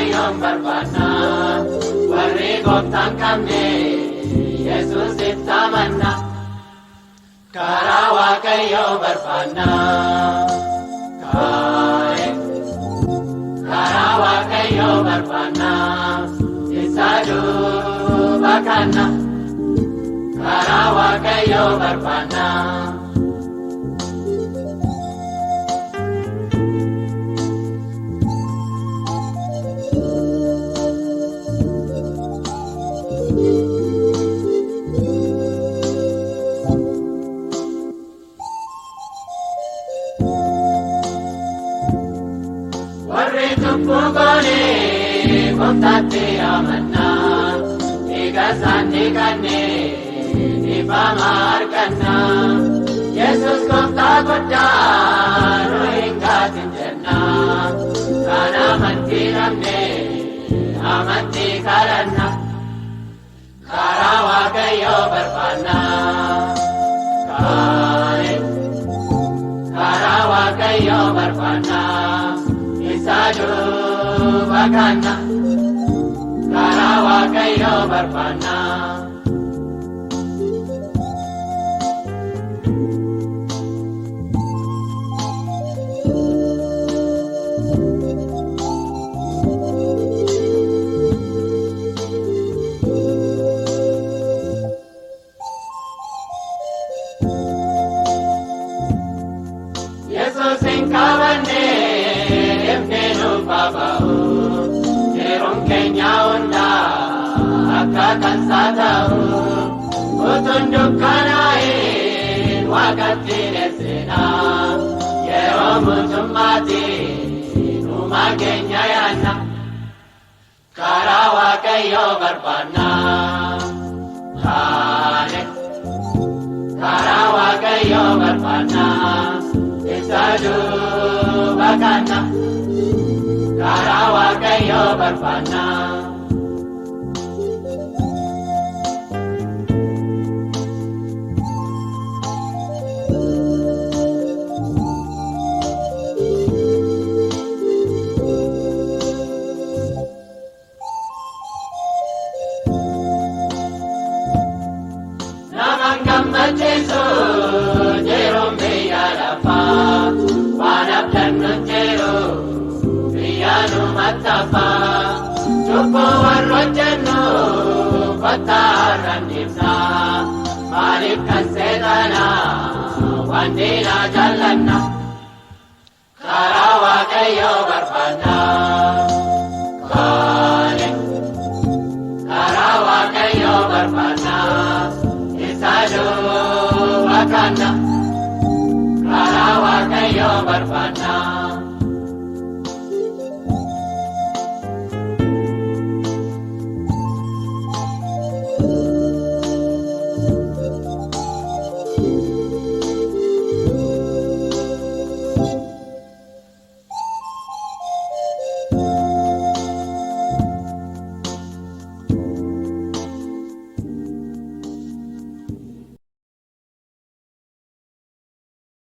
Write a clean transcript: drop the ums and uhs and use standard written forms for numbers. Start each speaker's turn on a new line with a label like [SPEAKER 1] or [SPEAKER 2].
[SPEAKER 1] waaqayyoon barbaanna warri gooftaan qabne Yesuusitti amanna karaa waaqayyoo barbaanna karaa waaqayyoo barbaanna isa duuba kanna karaa waaqayyoo barbaanna. Warri tukkugone gooftaatti amanna eega isaanii kanneen ifama arganna Yesuus gooftaa guddaa nu hin gaatin jenna kan amantii dhabne amantii kadhanna karaa waaqayyoo barbaanna karaa waaqayyoo barbaanna. Isa duuba kanna karaa waaqayyoo barbaanna. Yesuus hin qabanne yeroon keenya hundaa akka kansaa ta'u utuun dukkanaa'een waaqatti dheessina yeroo mootummaatiin uumaa keenya yaanna karaa waaqayyoo barbaanna karaa waaqayyoo barbaanna isa duuba kanna karaa waaqayyoo barbaanna. Naman gammachiisu yeroon biyya lafaa waan abdannu jiru. Yaanu matafa, cubbuu warra jennu kottaarran ibsa. Maaliif kan seexana wanti na jallanna karaa waaqayyoo barbaanna.